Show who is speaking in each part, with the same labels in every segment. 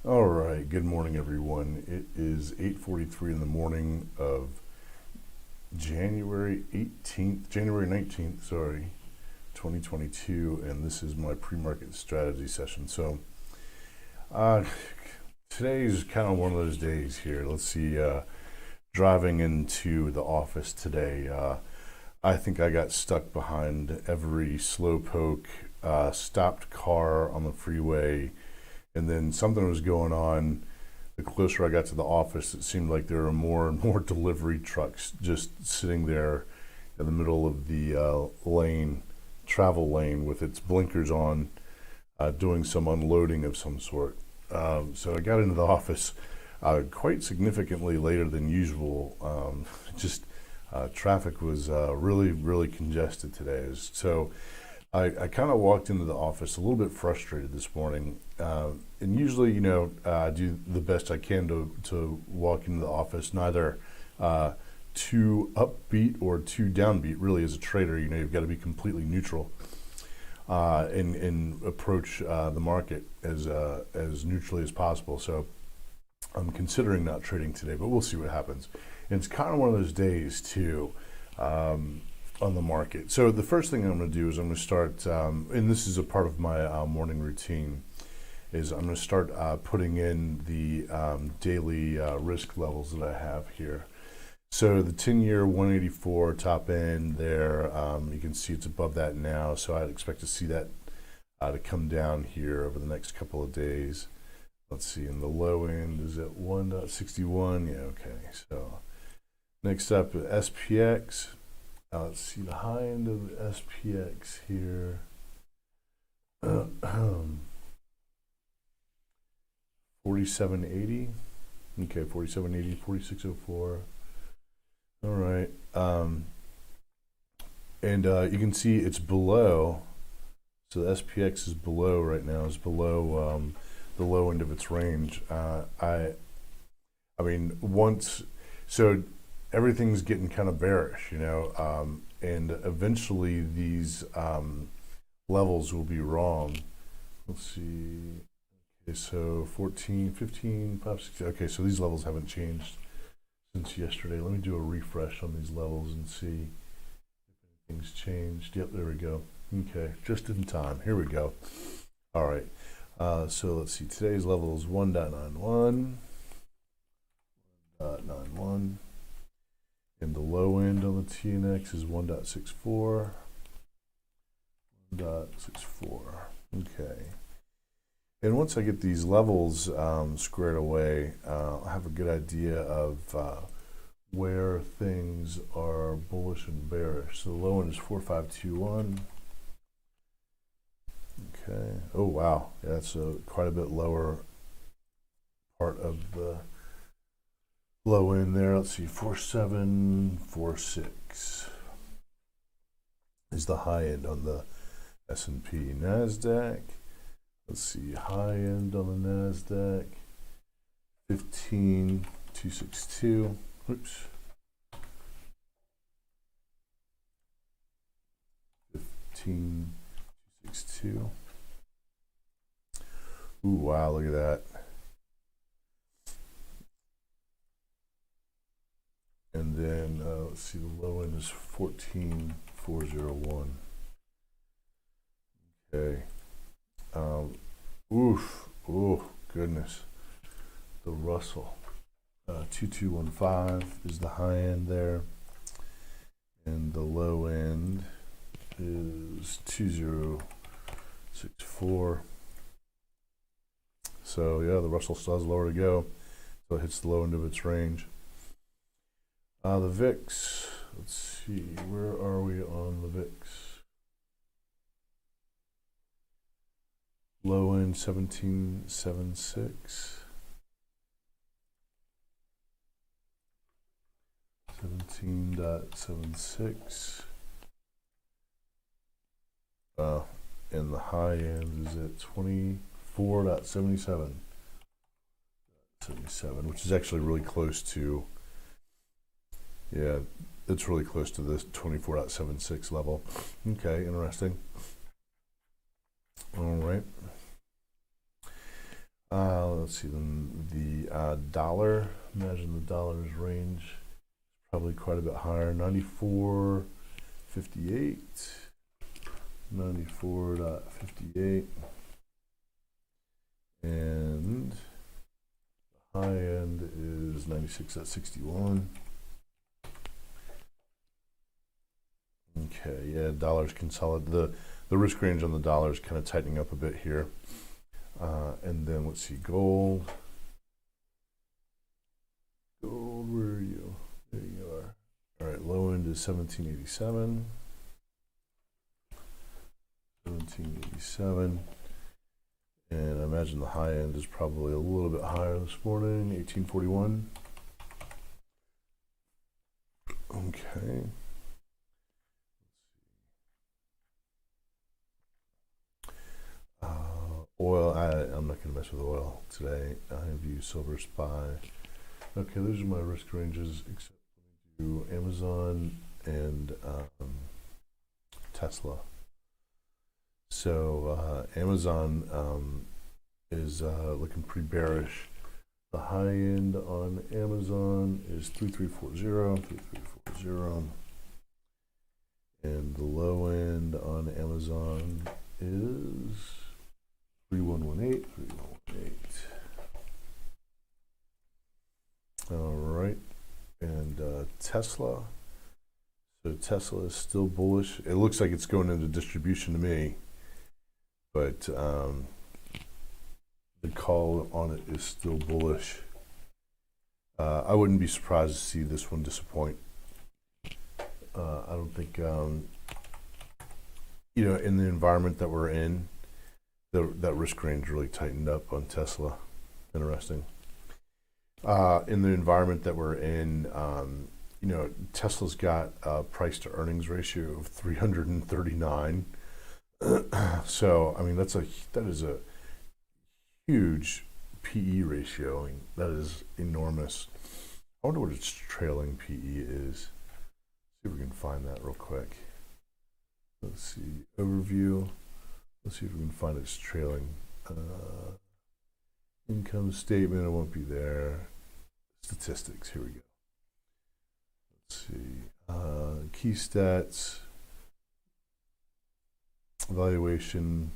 Speaker 1: All right, good morning, everyone. It is 8:43 in the morning of January 19th, 2022, and this is my pre-market strategy session. So, uh, today is kind of one of those days here. Let's see, driving into the office today, I think I got stuck behind every slowpoke, stopped car on the freeway, and then something was going on. The closer I got to the office, it seemed like there were more and more delivery trucks just sitting there in the middle of the travel lane with its blinkers on, doing some unloading of some sort. So I got into the office quite significantly later than usual. Just traffic was really, really congested today. So I kind of walked into the office a little bit frustrated this morning. And usually, I do the best I can to walk into the office, neither too upbeat or too downbeat. Really, as a trader, you've got to be completely neutral and approach the market as neutrally as possible. So I'm considering not trading today, but we'll see what happens. And it's kind of one of those days, too. On the market. So the first thing I'm going to do is I'm going to start, and this is a part of my morning routine, is I'm going to start putting in the daily risk levels that I have here. So the 10-year 184 top end there, you can see it's above that now, so I'd expect to see that to come down here over the next couple of days. Let's see, and the low end is at 1.61. Yeah, okay. So next up, SPX. Let's see the high end of the SPX here. 4780. Okay, 4780, 4604. All right. And you can see it's below. So the SPX is below right now. Is below the low end of its range. I mean, so everything's getting kind of bearish, and eventually these levels will be wrong. Let's see. Okay, so 14, 15, 5, 6. Okay, so these levels haven't changed since yesterday. Let me do a refresh on these levels and see if anything's changed. Yep, there we go. Okay, just in time. Here we go. All right. So let's see. Today's level is 1.91. 1.91. And the low end on the TNX is 1.64. 1.64. Okay. And once I get these levels squared away, I'll have a good idea of where things are bullish and bearish. So the low end is 4521. Okay. Oh, wow. Yeah, that's quite a bit lower part of the low end there. Let's see, 4746 is the high end on the S&P. NASDAQ, let's see, high end on the NASDAQ, 15262. Oops. 15262. Ooh, wow, look at that. And then let's see, the low end is 14401. Okay. Oh goodness. The Russell 2215 is the high end there, and the low end is 2064. So yeah, the Russell still has lower to go, so it hits the low end of its range. The VIX, let's see, where are we on the VIX? Low end 1776. 17.76. And the high end is at 24.77. 77, which is actually really close to, yeah, it's really close to this 24.76 level. Okay, interesting. All right. Let's see, the dollar, imagine the dollar's range, probably quite a bit higher, 94.58, 94.58, and the high end is 96.61. Okay, yeah, dollars consolidate. The risk range on the dollar is kind of tightening up a bit here. And then let's see, gold. Gold, where are you? There you are. All right, low end is 1787. 1787. And I imagine the high end is probably a little bit higher this morning, 1841. Okay. Oil, I'm not going to mess with oil today. I have used silver SPY. Okay, those are my risk ranges, except for Amazon and Tesla. So Amazon is looking pretty bearish. The high end on Amazon is 3340, and the low end on Amazon is 3118. All right, and Tesla. So Tesla is still bullish. It looks like it's going into distribution to me, but the call on it is still bullish. I wouldn't be surprised to see this one disappoint. I don't think, in the environment that we're in, that risk range really tightened up on Tesla. Interesting. In the environment that we're in, Tesla's got a price to earnings ratio of 339. So, I mean, that is a huge PE ratio. I mean, that is enormous. I wonder what its trailing PE is. See if we can find that real quick. Let's see, overview. Let's see if we can find its trailing income statement. It won't be there. Statistics, here we go. Let's see, key stats, evaluation,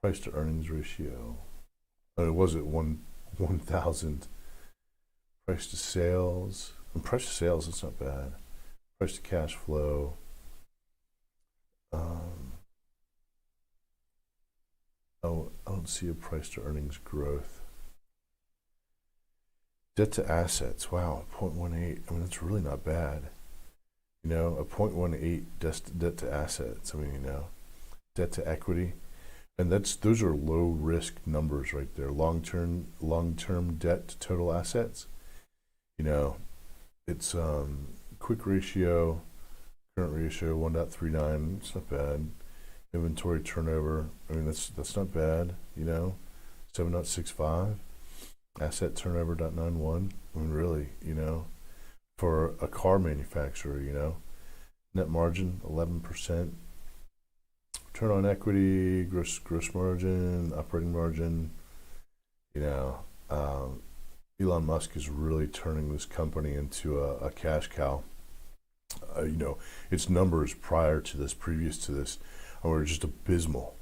Speaker 1: price to earnings ratio. Oh, it was at 1,000. Price to sales. And price to sales, it's not bad. Price to cash flow. Oh, I don't see a price to earnings growth. Debt to assets, wow, 0.18. I mean, that's really not bad. A 0.18 debt to assets. I mean, debt to equity, and those are low risk numbers right there. Long term debt to total assets. It's quick ratio, current ratio 1.39. It's not bad. Inventory turnover, I mean, that's not bad. 7.65. Asset turnover 0.91. I mean, really, for a car manufacturer, net margin 11%. Return on equity, gross margin, operating margin. Elon Musk is really turning this company into a cash cow. Its numbers previous to this, were just abysmal.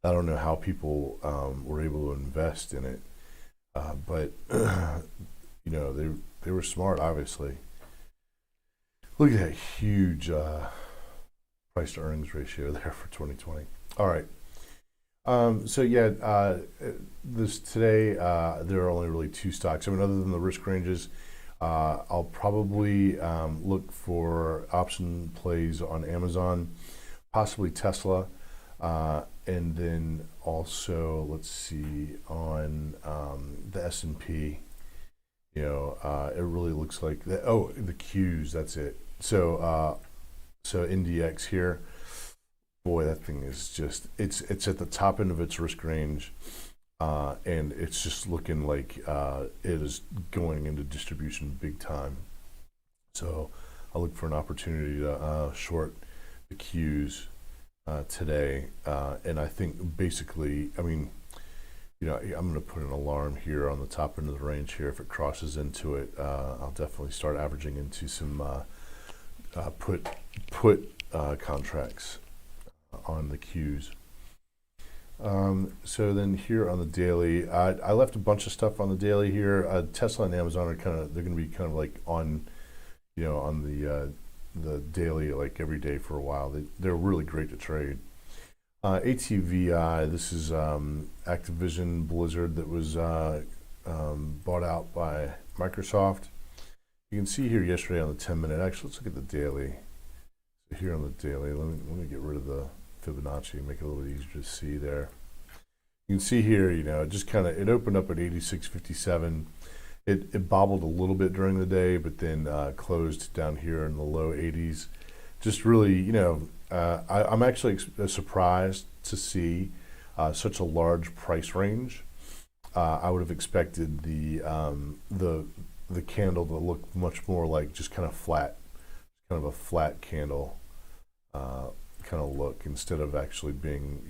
Speaker 1: I don't know how people were able to invest in it, but they were smart, obviously. Look at that huge price to earnings ratio there for 2020. All right. This today there are only really two stocks. I mean, other than the risk ranges, I'll probably look for option plays on Amazon, possibly Tesla, and then also let's see on the S&P. It really looks like that. Oh, the Qs. That's it. So NDX here. Boy, that thing is just, it's at the top end of its risk range, and it's just looking like it is going into distribution big time. So I'll look for an opportunity to short the Qs today, and I think basically, I mean, I'm going to put an alarm here on the top end of the range here. If it crosses into it, I'll definitely start averaging into some put contracts on the Qs. So then here on the daily, I left a bunch of stuff on the daily here. Tesla and Amazon are they're going to be kind of like on, on the daily, like every day for a while. They're really great to trade. ATVI, this is Activision Blizzard that was bought out by Microsoft. You can see here yesterday on the 10-minute. Actually, let's look at the daily. So here on the daily, let me get rid of the Fibonacci and make it a little bit easier to see there. You can see here, it just it opened up at 86.57. It bobbled a little bit during the day, but then closed down here in the low 80s. Just really, I'm actually surprised to see such a large price range. I would have expected the candle to look much more like just kind of flat, kind of a flat candle kind of look, instead of actually being,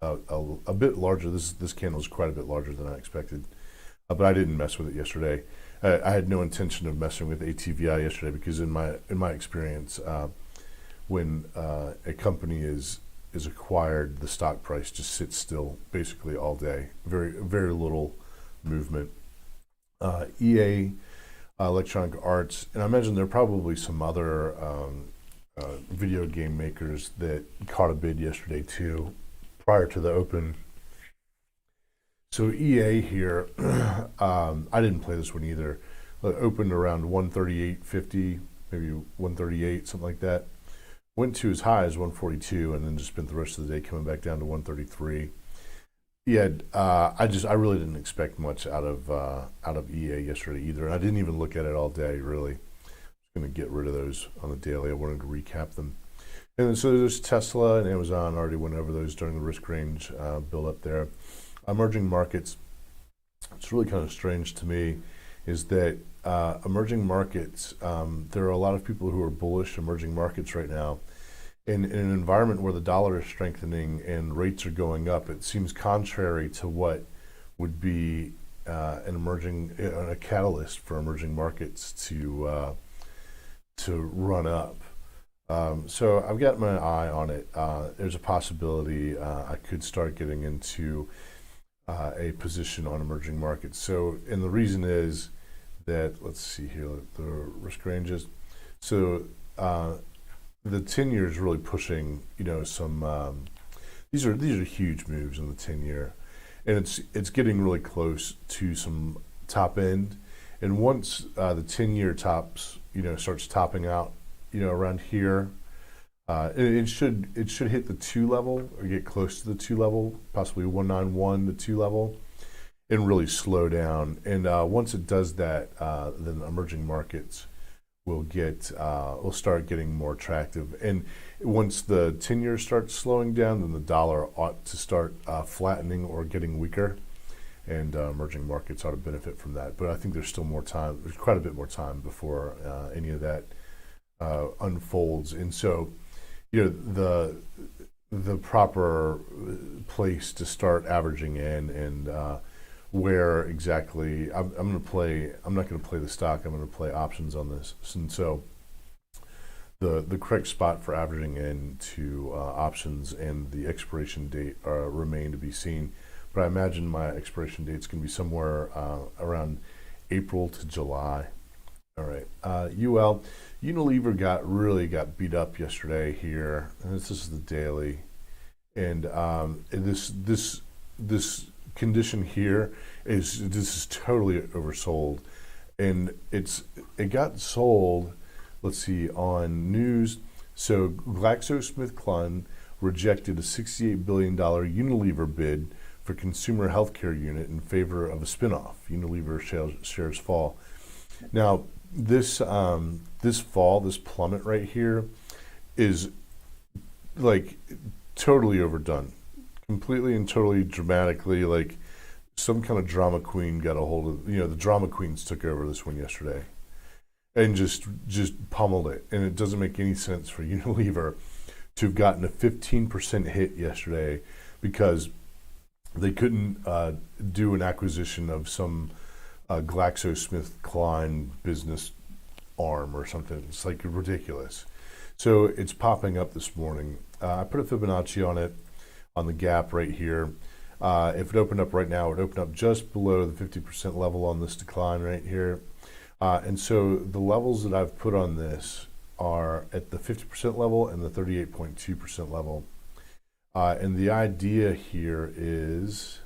Speaker 1: a bit larger. This candle is quite a bit larger than I expected, but I didn't mess with it yesterday. I had no intention of messing with ATVI yesterday because in my experience, when a company is acquired, the stock price just sits still basically all day. Very, very little movement. EA, Electronic Arts, and I imagine there are probably some other video game makers that caught a bid yesterday too, prior to the open. So EA here, I didn't play this one either. It opened around 138.50, maybe 138, something like that. Went to as high as 142, and then just spent the rest of the day coming back down to 133. Yeah, I really didn't expect much out of EA yesterday either, and I didn't even look at it all day really. I'm going to get rid of those on the daily. I wanted to recap them. And then, so there's Tesla and Amazon. Already went over those during the risk range build up there. Emerging markets. It's really kind of strange to me is that emerging markets, there are a lot of people who are bullish emerging markets right now. In an environment where the dollar is strengthening and rates are going up, it seems contrary to what would be a catalyst for emerging markets to run up. So I've got my eye on it. There's a possibility I could start getting into a position on emerging markets. So, and the reason is that, let's see here, the risk ranges. So the 10-year is really pushing, some, these are huge moves in the 10-year, and it's getting really close to some top end. And once the 10-year tops, starts topping out, around here, it should hit the 2 level or get close to the 2 level, possibly 191, the 2 level, and really slow down. And once it does that, then emerging markets will start getting more attractive. And once the 10-year starts slowing down, then the dollar ought to start flattening or getting weaker, and emerging markets ought to benefit from that. But I think there's still more time. There's quite a bit more time before any of that unfolds. And so, the proper place to start averaging in and where exactly I'm going to play. I'm not going to play the stock. I'm going to play options on this. And so the correct spot for averaging into options and the expiration date remain to be seen. But I imagine my expiration date is going to be somewhere around April to July. All right. Unilever really got beat up yesterday here. And this is the daily, and this condition here is totally oversold, and it got sold. Let's see on news. So GlaxoSmithKline rejected a $68 billion Unilever bid for consumer healthcare unit in favor of a spinoff. Unilever shares fall. Now, this plummet right here is like totally overdone, completely and totally dramatically. Like some kind of drama queen got a hold of, the drama queens took over this one yesterday and just pummeled it. And it doesn't make any sense for Unilever to have gotten a 15% hit yesterday because they couldn't do an acquisition of some GlaxoSmithKline business arm or something. It's like ridiculous. So it's popping up this morning. I put a Fibonacci on it on the gap right here. If it opened up right now, it would open up just below the 50% level on this decline right here. And so the levels that I've put on this are at the 50% level and the 38.2% level. And the idea here is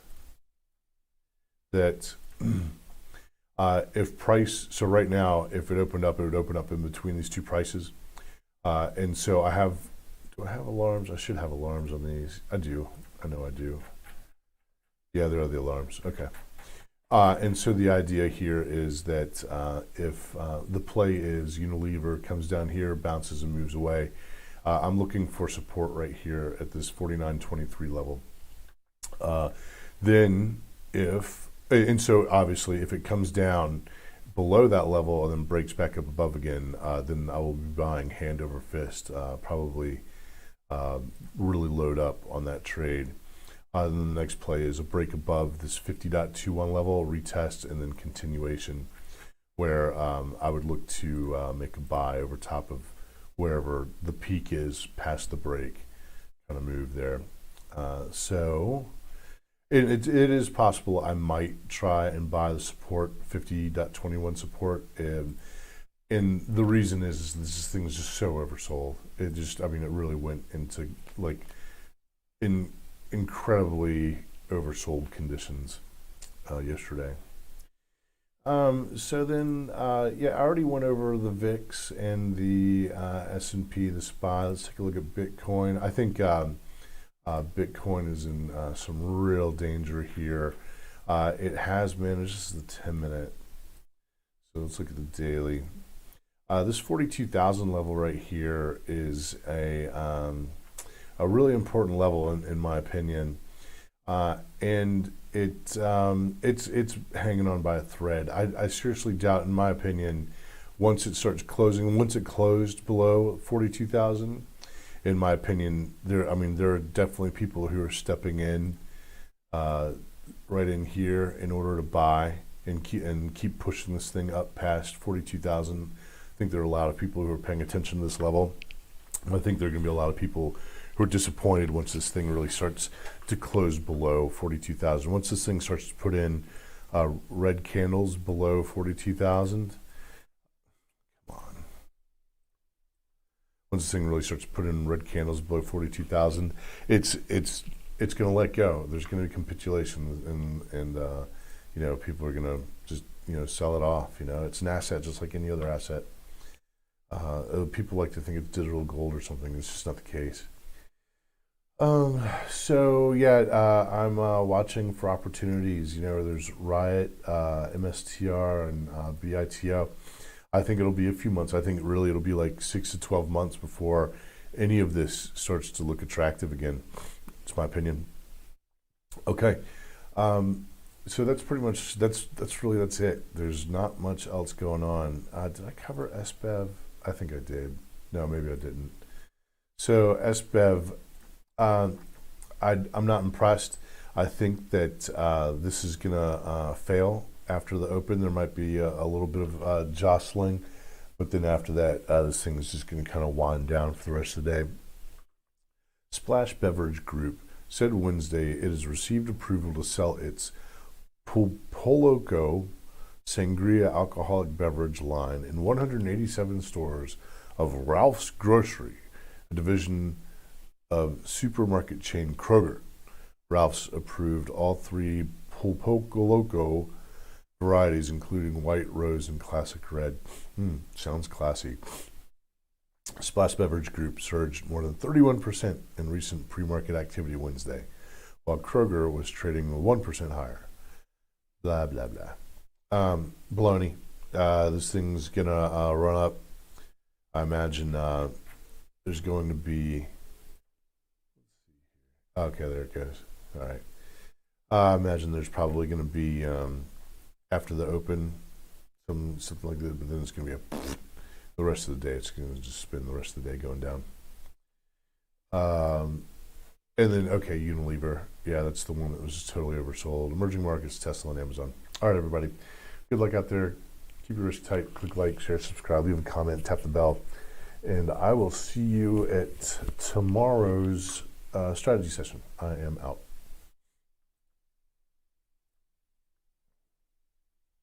Speaker 1: that if price, so right now, if it opened up, it would open up in between these two prices. And so do I have alarms? I should have alarms on these. I do. I know I do. Yeah, there are the alarms. Okay. And so the idea here is that if the play is Unilever comes down here, bounces and moves away, I'm looking for support right here at this 49.23 level. Then and so obviously if it comes down below that level and then breaks back up above again, then I will be buying hand over fist, probably really load up on that trade. Then the next play is a break above this 50.21 level, retest, and then continuation, where I would look to make a buy over top of wherever the peak is past the break, kind of move there. So it is possible I might try and buy the support, 50.21 support. And the reason is this thing is just so oversold. It really went into like incredibly oversold conditions yesterday. So then, I already went over the VIX and the S&P, the SPY. Let's take a look at Bitcoin. I think Bitcoin is in some real danger here. It has managed, this is the 10-minute. So let's look at the daily. This 42,000 level right here is a really important level in my opinion, and it's hanging on by a thread. I seriously doubt, in my opinion, once it closed below 42,000, in my opinion, there are definitely people who are stepping in right in here in order to buy and keep pushing this thing up past 42,000. I think there are a lot of people who are paying attention to this level. I think there are going to be a lot of people who are disappointed once this thing really starts to close below 42,000. Once this thing starts to put in red candles below 42,000, come on. Once this thing really starts to put in red candles below 42,000, it's going to let go. There's going to be capitulation, and people are going to just sell it off. It's an asset just like any other asset. People like to think it's digital gold or something. It's just not the case. I'm watching for opportunities. There's Riot, MSTR, and BITO. I think it'll be a few months. I think it'll be like 6 to 12 months before any of this starts to look attractive again. It's my opinion. Okay, so that's pretty much that's it. There's not much else going on. Did I cover SBEV? I think I did. No, maybe I didn't. So SBEV. I'm not impressed. I think that this is going to fail after the open. There might be a little bit of jostling, but then after that, this thing is just going to kind of wind down for the rest of the day. Splash Beverage Group said Wednesday it has received approval to sell its Pulpoloco Sangria alcoholic beverage line in 187 stores of Ralph's Grocery, a division of supermarket chain Kroger. Ralph's approved all 3 Pulpoloco varieties, including white, rose, and classic red. Sounds classy. Splash Beverage Group surged more than 31% in recent pre-market activity Wednesday, while Kroger was trading 1% higher. Blah, blah, blah. Baloney. This thing's gonna run up. I imagine there's going to be... Okay, there it goes. All right. I imagine there's probably going to be, after the open, something like that, but then it's going to be the rest of the day. It's going to just spend the rest of the day going down. And then, okay, Unilever. Yeah, that's the one that was totally oversold. Emerging markets, Tesla and Amazon. All right, everybody. Good luck out there. Keep your wrist tight. Click like, share, subscribe, leave a comment, tap the bell. And I will see you at tomorrow's strategy session. I am out.